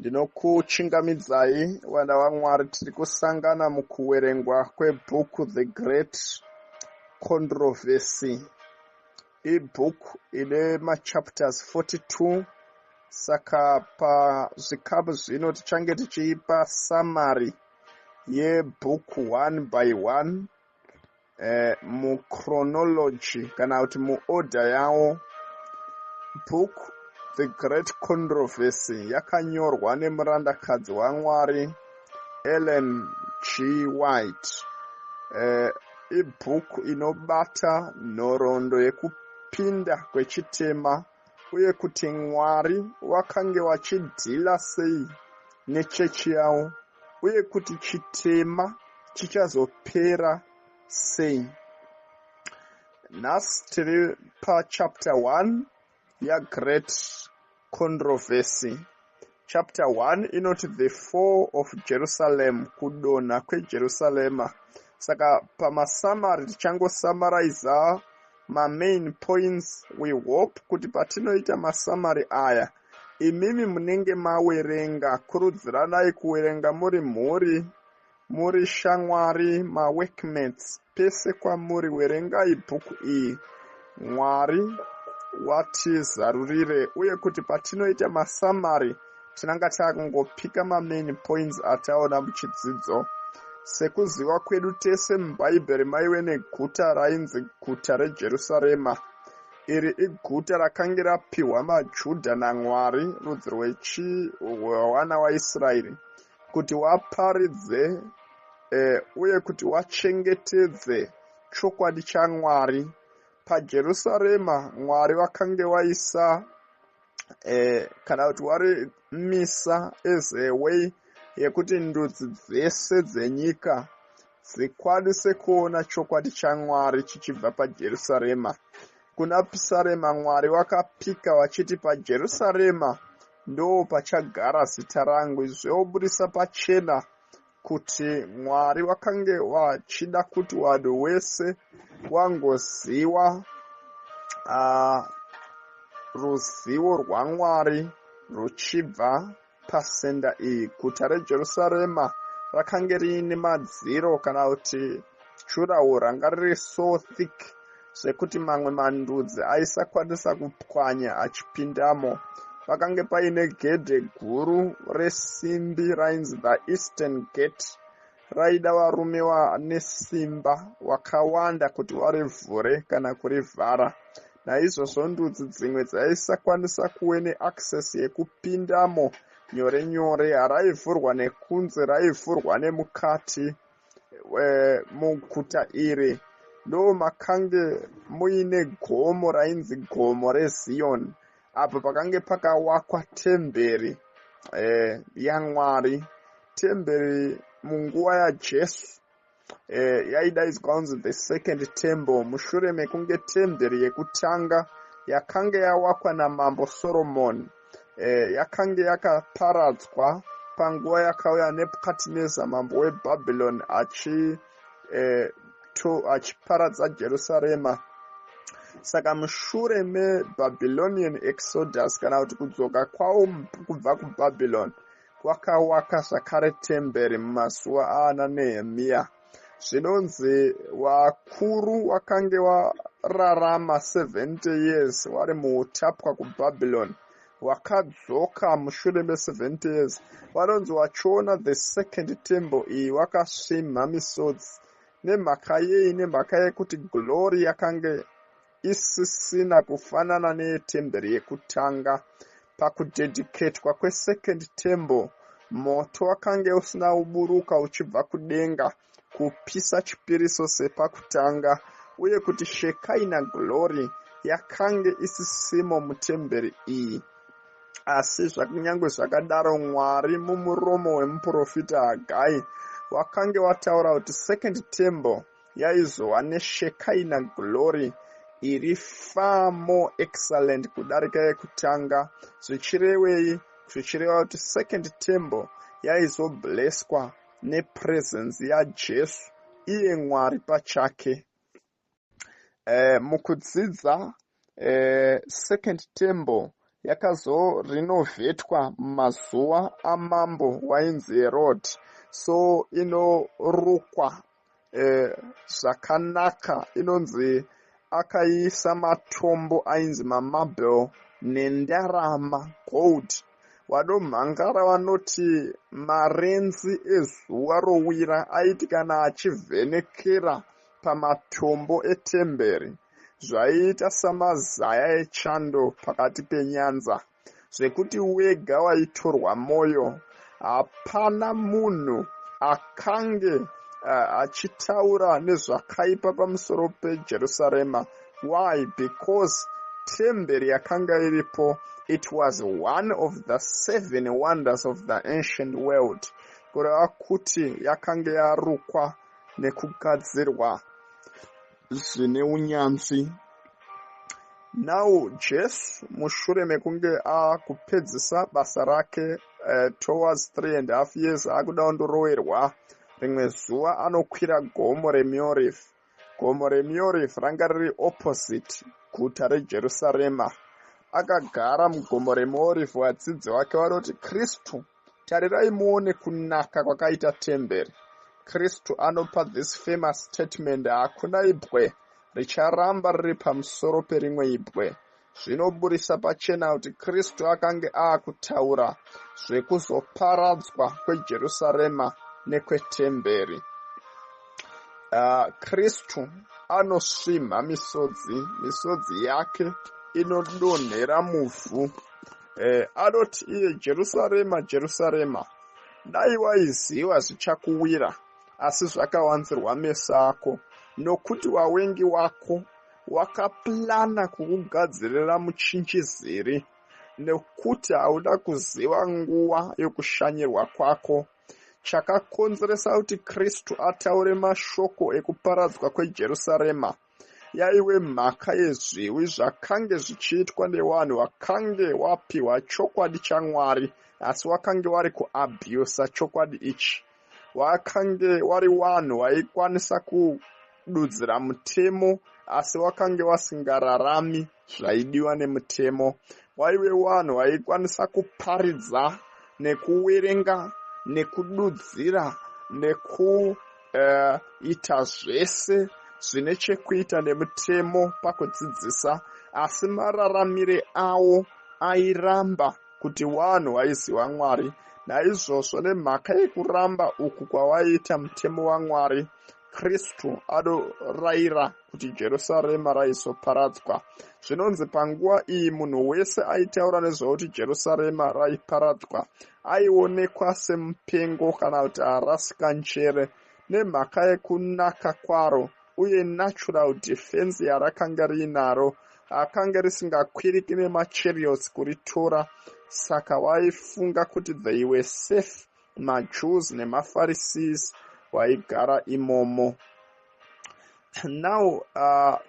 Ndinokuchingamidzai vana vaMwari, tiri kusangana mukuverengwa kwebhuku The Great Controversy. Ibhuku ine machapters 42. Saka pazvikamu zvino tichange tichiipa summary yebhuku 1 by 1 muchronology kana kuti muorder yawo. Book The Great Controversy yakanyorwa nemurandakadzi waMwari Ellen G. White. Ibhuku inobata nhoroondo yekupinda kwechitema uye kuti Mwari wakange wachidhila sei nechechi yawo uye kuti chitema chichazopera sei. Nhasi tiri pachapter 1 yaGreat Controversy. Chapter 1 inoti The Fall of Jerusalem, kudonha kweJerusarema. Saka pamasamari tichangosamaraiza main points. We hope kuti patinoita masamari aya imimi munenge mawerenga, kurudziranai kuwerenga muri mhuri, muri shamwari, maworkmates, pese kwamuri werengai bhuku iyi. Mwari watizarurire uye kuti patinoita masamari tinanga takungopika main points ataona muchidzidzo. Sekuziva kwedu tese mubhaibheri maive neguta rainzi guta reJerusarema. Iri iguta rakange rapiwa maJudha naMwari, rudzi rwewana waIsraeri, kuti waparidze uye kuti wachengetedze chokwadi chaMwari. PaJerusarema Mwari wakange waisa kana kuti warimisa as a way yekuti ndudzi dzese dzenyika dzikwanise kuona chokwadi chaMwari chichibva paJerusarema. Kuna Pisarema Mwari wakapika wachiti, paJerusarema ndo pachagara zita rangu. Izvi zvoburisa pachena kuti Mwari wakange wachida kuti vanhu wese wangoziva ruzivo rwaMwari ruchibva pasenda iyi. Guta reJerusarema rakange riine madziro kana kuti juraho ranga riri so thick zvekuti mamwe mandudzi aisakwanisa kupwanya achipindamo. Pakange paine gedhe guru resimbi rainzi the Eastern Gate, raida varume vane simba wakawanda kuti varivhure kana kurivhara. Naizvozvo ndudzi dzimwe dzaisakwanisa kuve neaccess yekupindamo nyore nyore. Haraivhurwa nekunze, raivhurwa nemukati. Muguta iri ndo makange muine gomo rainzi gomo reZion, apo pakange pakawakwa temberi yaMwari. Temberi munguva yaJesu yaidaidzwa kunzi the second temple, mushure mekunge temberi yekutanga yakange yawakwa namambo Solomon yakange yakaparadzwa panguva yakauya Nebukadnezar mambo weBhabhironi achiparadza Jerusarema. Saka mushure meBabylonian Exodus kana kuti kudzoka kwavo kubva kuBhabhironi, wakawaka zvakare temberi mumazuva aana Nehemiya. Zvinonzi vakuru wakange wararama 70 years vari muutapwa kuBhabhironi, wakadzoka mushure me70 years. Vanonzi wachiona the second temple iyi wakasvimha misodzi. Nemhaka yei? Nemhaka yekuti glory yakange isisina kufanana netemberi yekutanga. Pakudedicatwa kwesecond temple, moto wakange usina kuburuka uchibva kudenga kupisa chipiriso sepakutanga, uye kuti Shekina glory yakange isisimo mutemberi iyi. Asi kunyange zvakadaro, Mwari mumuromo wemuprofita Hagai wakange wataura kuti second temple yaizova neShekina glory iri far more excellent kudarika yekutanga. Zvichirevei? Zvichireva kuti second temple yaizoblesswa nepresence yaJesu, iye Mwari pachake. Mukudzidza second temple yakazorinovhetwa mumazuva amambo wainzi Herod, so inorukwa zvakanaka. Inonzi akaisa matombo ainzi mamarble nendarama gold. Vanomhangara vanoti marenzi ezuva rowira aiti kana achivhenekera pamatombo etemberi zvaiita samazaya echando pakati penyanza, zvekuti wega waitorwa moyo. Hapana munhu akange achitaura nezvakaipa pamusoro peJerusarema. Why? Because temberi yakanga iripo, it was one of the 7 wonders of the ancient world. Kureva kuti yakanga yarukwa nekugadzirwa zvine unyanzvi. Now Jesu mushure mekunge akupedzisa basa rake towards 3.5 years akuda kundoroverwa, rimwe zuva anokwira gomo reMiorivhi. Gomo reMiorivhi ranga riri opposite guta reJerusarema. Akagara mugomo reMiorivhi. Vadzidzi vake vanoti, Kristu, tarirai muone kunaka kwakaita temberi. Kristu anopa this famous statement, hakuna ibwe richaramba riri pamusoro perimwe ibwe. Zvinoburisa pachena kuti Kristu akange akutaura zvekuzoparadzwa kweJerusarema nekwetemberi. Kristu anosvimha misodzi yake inodonhera muvhu. Anoti iye, Jerusarema, Jerusarema, dai waiziva zvichakuwira, asi zvakawanzirwa meso ako, nokuti wavengi wako wakapulana kukugadzirira muchinjiziri, nekuti hauda kuziva nguva yokushanyirwa kwako. Chakakonzeresa kuti Kristu ataure mashoko ekuparadzwa kweJerusarema yaive mhaka yezviwi zvakange zvichiitwa nevanhu vakange wapiwa chokwadi chaMwari, asi wakange vari kuabhusa chokwadi ichi. Wakange vari vanhu vaikwanisa kududzira mutemo, asi wakange wasingararami zvaidiwa nemutemo. Waive vanhu vaikwanisa kuparidza nekuwerenga nekududzira nekuita zvese zvine chekuita nemutemo pakudzidzisa, asi mararamire avo airamba kuti vanhu vaiziva Mwari. Naizvozvo nemhaka yekuramba uku kwavaiita mutemo waMwari, Kristu adorayira kuti Jerusarema raizoparadzwa. Zvinonzi panguva iyi munhu wese aitaura nezvekuti Jerusarema raiparadzwa aionekwa semupengo kana kuti arasika njere, nemhaka yekunaka kwaro uye natural defense yarakanga riinaro. Akanga risingakwiriki nemachariots kuritora, saka vaifunga kuti they were safe, maJews nemaPharisees vaigara imomo. Now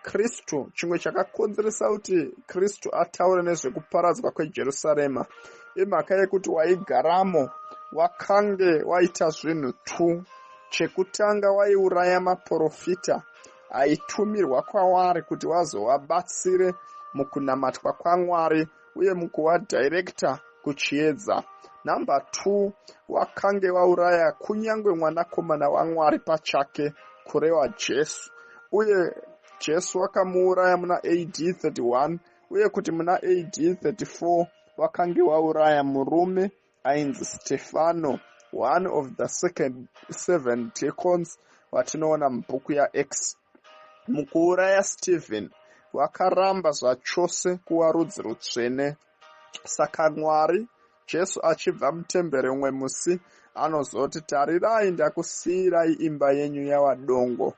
Kristu, chimwe chakakonzeresa kuti Kristu ataure nezvekuparadzwa kweJerusarema imhaka yekuti waigaramo wakange waita zvinhu 2. Chekutanga waiuraya maprofita aitumirwa kwavari kuti vazovabatsire mukunamatwa kwaMwari uye mukuvadhirekta kuchiedza. Number 2, wakange wauraya kunyange mwanakomana waMwari pachake, kureva Jesu. Uye Jesu wakamuuraya muna AD 31, uye kuti muna AD 34 wakange wauraya murume ainzi Stefano, one of the 7 deacons watinoona mubhuku yaActs. Mukuuraya Stephen wakaramba zvachose kuva rudzi rutsvene. Saka Mwari, Jesu achibva mutemberi umwe musi, anozoti, tarirai ndakusiyirai imba yenyu yavadongo.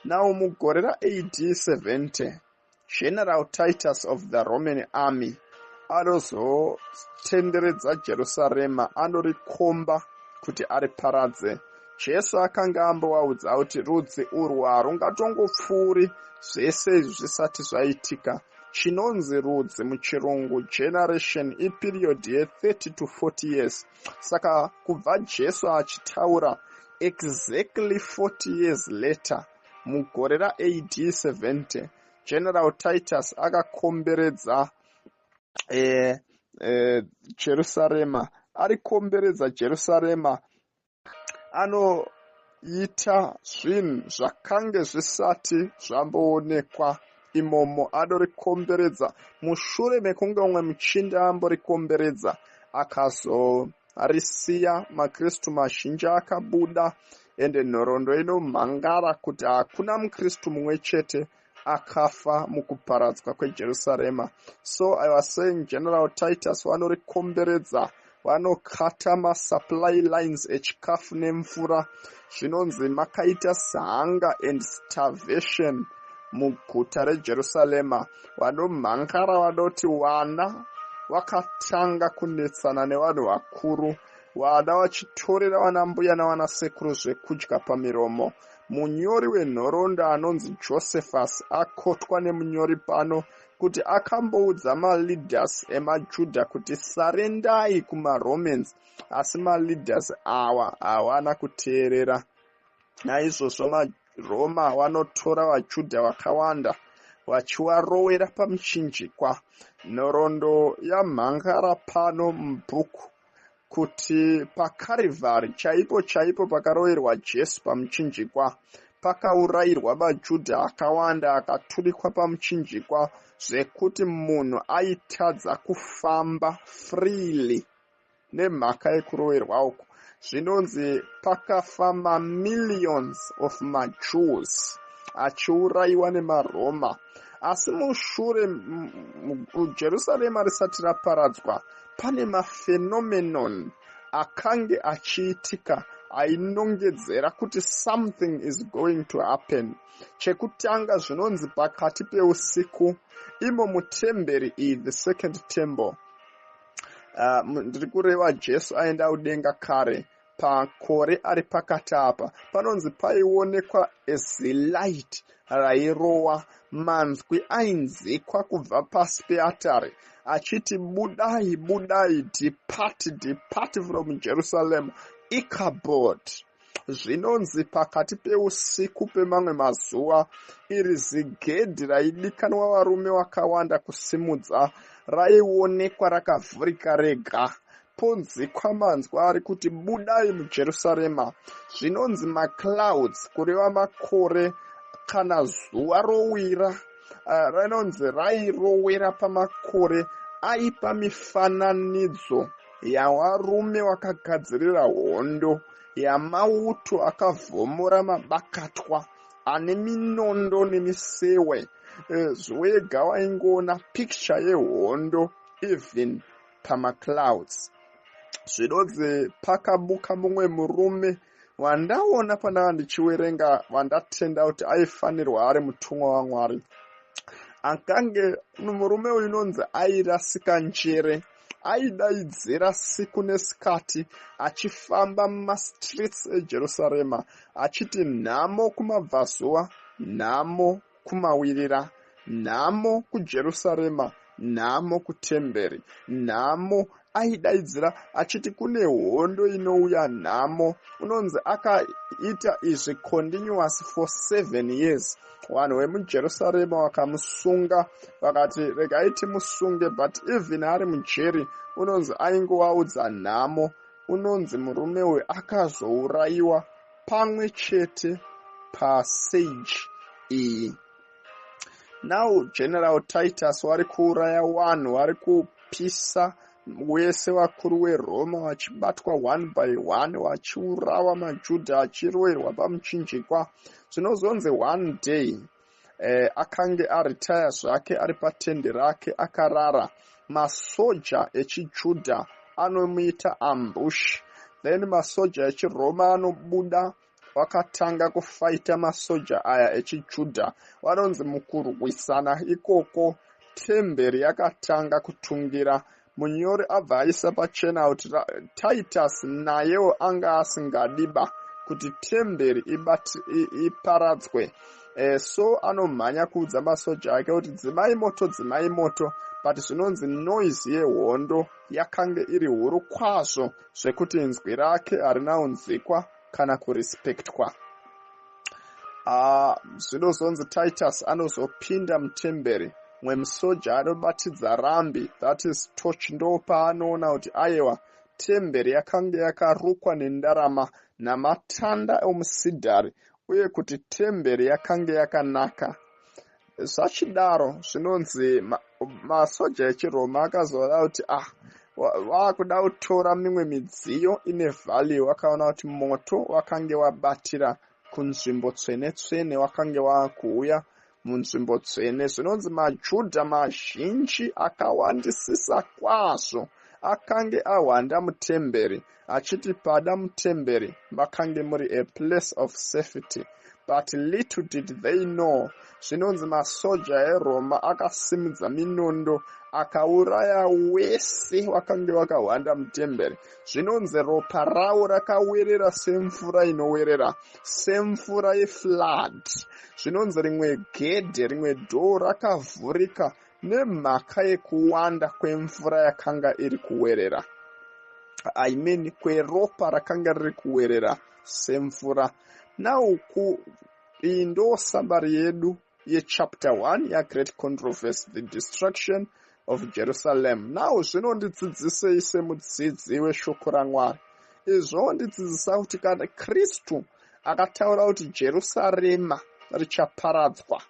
Now mugore raAD 70, General Titus of the Roman army anozotenderedza Jerusarema, anorikomba kuti ariparadze. Jesu akanga ambovaudza kuti rudzi urwu harungatongopfuuri zvese izvi zvisati zvaitika. Chinonzi rudzi muchirungu generation iperiod ye30 to 40 years. Saka kubva Jesu achitaura exactly 40 years later, mugore raAD 70, General Titus akakomberedza Jerusarema, arikomberedza Jerusarema, anoita zvinhu zvakange zvisati zvamboonekwa imomo, anorikomberedza. Mushure mekunge umwe muchinda amborikomberedza akazorisiya, makristu mazhinji akabuda, ende nhoroondo inomhangara kuti hakuna mukristu mumwe chete akafa mukuparadzwa kwejerusarema. So I was saying General Titus vanorikomberedza, vanokata masupply lines echikafu nemvura. Zvinonzi makaita hunger and starvation muguta rejerusarema. Vanomhangara vanoti vana vakatanga kunetsana nevanhu vakuru, vana vachitorera vana mbuya navana sekuru zvekudya pamiromo. Munyori wenhoroondo anonzi Josephus akotwa nemunyori pano kuti akamboudza maleaders emajudha kuti sarendai kumaromans, asi maleaders awa hawana kuteerera. Naizvozvo maroma vanotora vajudha vakawanda vachivarowera pamuchinjikwa. Nhoroondo yamhangara pano mubhuku kuti paKarivhari chaipo chaipo pakaroverwa Jesu pamuchinjikwa, pakaurayirwa majudha akawanda akaturikwa pamuchinjikwa zvekuti munhu aitadza kufamba freely nemhaka yekuroverwa uku. Zvinonzi pakafa mamillions of maJews achiurayiwa nemaroma. Asi mushure Jerusarema risati raparadzwa, pane maphenomenon akange achiitika ainongedzera kuti something is going to happen. Chekutanga zvinonzi pakati peusiku, imo mutemberi iyi, the second temple, ndiri kureva Jesu aenda kudenga kare, pakore ari pakati apa, panonzi paionekwa as a light rairowa. Manzwi ainzikwa kubva pasi peatare achiti, budai budai, depart depart from Jerusalem, Ichabod. Zvinonzi pakati peusiku pemamwe mazuva, iri zigedhi raidikanwa varume vakawanda kusimudza raionekwa rakavhurika rega, ponzikwa manzwi ari kuti budai muJerusarema. Zvinonzi maclouds, kureva makore kana zuva rowira, rinonzi rairowera pamakore, aipa mifananidzo yavarume vakagadzirira hondo, yamauto akavhomora mabakatwa ane minondo nemisewe. Zvega waingoona picture yehondo even pamaclouds. Zvinonzi pakabuka mumwe murume wandaona pandanga ndichiwerenga, wandatenda kuti aifanirwa ari mutumwa waMwari. Akange murume uyu unonzi airasika njere, aidaidzira siku nesikati achifamba mumastreets eJerusarema achiti, nhamo kumabvazuva, nhamo kumawirira, nhamo kuJerusarema, nhamo kutemberi, nhamo. Aidaidzira achiti kune hondo inouya, nhamo. Unonzi akaita izvi continuous for 7 years. Vanhu vemuJerusarema vakamusunga, vakati regai timusunge, but even ari mujeri unonzi aingovaudza nhamo. Unonzi murume uyu akazourayiwa pamwe chete pasage iyi. Now General Titus vari kuuraya vanhu, vari kupisa wese vakuru weRoma vachibatwa one by one, vachiurawa majudha achiroverwa pamuchinjikwa. Zvinozonzi one day akange aritaya zvake ari patende rake akarara, masoja echijudha anomuita ambush, then masoja echiroma anobuda vakatanga kufaita masoja aya echijudha. Vanonzi mukurwisana ikoko, temberi yakatanga kutungira. Munyori abva aisa pachena kuti Titus nayewo anga asingadiba kuti temberi iparadzwe. So anomhanya kuudza masoja ake kuti dzimai moto, but zvinonzi noise yehondo yakange iri huru kwazvo zvekuti inzwi rake harina unzikwa kana kurispektwa. Zvinozonzi Titus anozopinda mutemberi musoja anobatidza rambi, that is torch, ndo paanoona kuti aiwa temberi yakanga yakarukwa nendarama namatanda omusidhari uye kuti temberi yakanga yakanaka. Zvachidaro zvinonzi masoja echiroma akazoona kuti vakuda kutora mimwe midziyo ine value. Wakaona kuti moto wakange wabatira kunzvimbo tsvene-tsvene, wakange wakuuya munzvimbo tsvene. Zvinonzi maJudha mazhinji akawandisisa kwazvo akange awanda mutemberi, achiti pada mutemberi makange muri a place of safety. But little did they know, zvinonzi masoja eRoma akasimudza minondo akauraya wese wakange wakawanda mutemberi. Zvinonzi ropa ravo rakawerera semvura inowerera, semvura yeflood. Zvinonzi rimwe gedhe, rimwe dhoo rakavhurika nemhaka yekuwanda kwemvura yakanga iri kuwerera. I mean kweropa rakanga riri kuwerera semvura. Now iyi ndo summary yedu yechapter 1 yaGreat Controversy, the destruction of Jerusalem. Now zvinondidzidzisei semudzidzi weshoko raMwari. Izvondidzidzisa kuti kana Kristu akataura kuti Jerusarema richaparadzwa,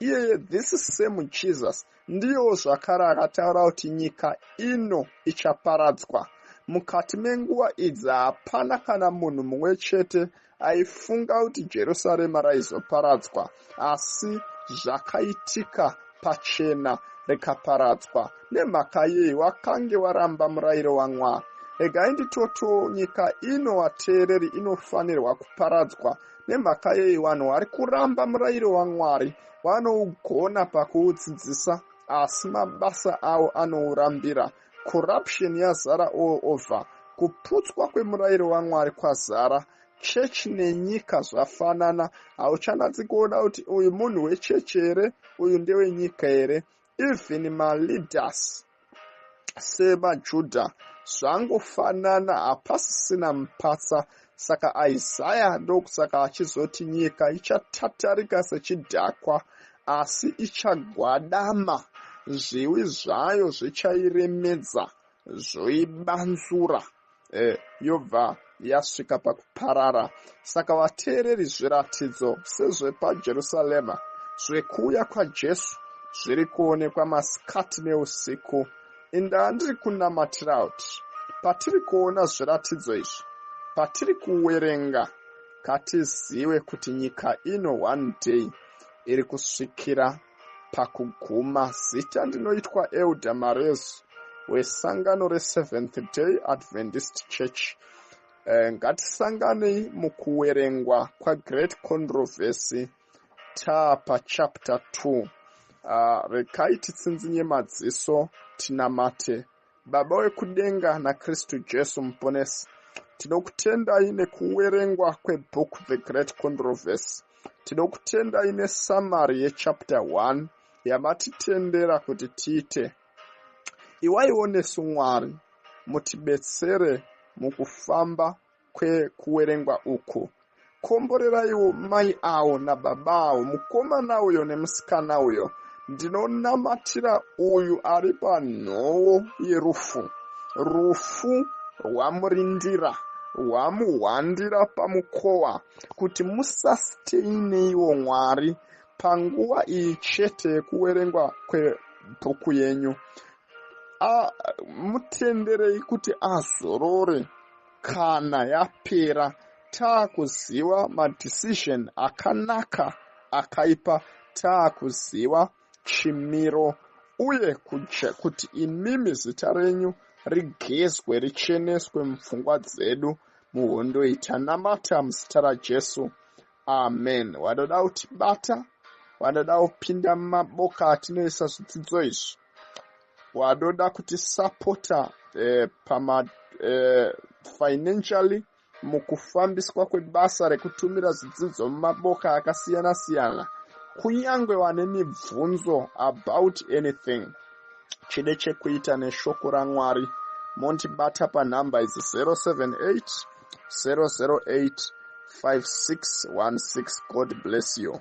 iye this same Jesus ndiyo zvakare akataura kuti nyika ino ichaparadzwa. Mukati menguva idzi hapana kana munhu mumwe chete aifunga kuti Jerusarema raizoparadzwa, asi zvakaitika pachena rikaparadzwa. Nemhaka yei wakange waramba murayiro waMwari. Regai nditoto nyika ino vateereri inofanirwa kuparadzwa. Nemhaka yei vanhu vari kuramba murayiro waMwari vanogona pakuudzidzisa, asi mabasa avo anourambira. Corruption yazara all over. Kuputswa kwemurayiro waMwari kwazara. Chechi nenyika zvafanana. Hauchanatsi kuona kuti uyu munhu wechechi here, uyu ndewenyika here. Even maleaders semaJudha zvangofanana, hapasisina mupatsa. Saka Isaiah ndokusaka achizoti nyika ichatatarika sechidhakwa, asi ichagwadama. Zviwi zvayo zvichairemedza, zvoibanzura. Yobva yasvika pakuparara. Saka vateereri, zviratidzo sezvepaJerusarema zvekuuya kwaJesu zviri kuonekwa masikati neusiku. Inda ndiri kunamatira kuti patiri kuona zviratidzo izvi, patiri kuwerenga, katizive kuti nyika ino one day iri kusvikira pakuguma. Zita ndinoitwa Elder Marezu wesangano reSeventh Day Adventist Church. Ngatisanganei mukuwerengwa kwaGreat Controversy pachapter 2. Rekai titsinzinye madziso tinamate. Baba wekudenga naKristu Jesu muponesi, tinokutendai nekuwerengwa kwebook The Great Controversy. Tinokutendai nesummary yechapter 1 yamatitendera kuti tiite. Iwaiwo nesu Mwari mutibetsere mukufamba kwekuwerengwa uku. Komboreraiwo mai avo nababa avo, mukomana uyo nemusikana uyo. Ndinonamatira uyu ari panhoo yerufu. Rufu rwamurindira, rwamuhwandira pamukova, kuti musasteineiwo Mwari panguva iyi chete yekuwerengwa kwebhuku yenyu. Mutenderei kuti azorore kana yapera, taakuziva madecision akanaka akaipa, taakuziva chimiro, uye kuti imimi zita renyu rigezwe richeneswe mupfungwa dzedu muhondo iyi. Tanamata muzita raJesu, amen. Wanoda kutibata, wanoda kupinda mumaboka atinoisa zvidzidzo izvi, wanoda kutisapota financially mukufambiswa kwebasa rekutumira zvidzidzo mumaboka akasiyana-siyana, kunyangwe vane mibvunzo about anything chide chekuita neshoko raMwari, mondibata panhamba idzi 078 008 5616. God bless you.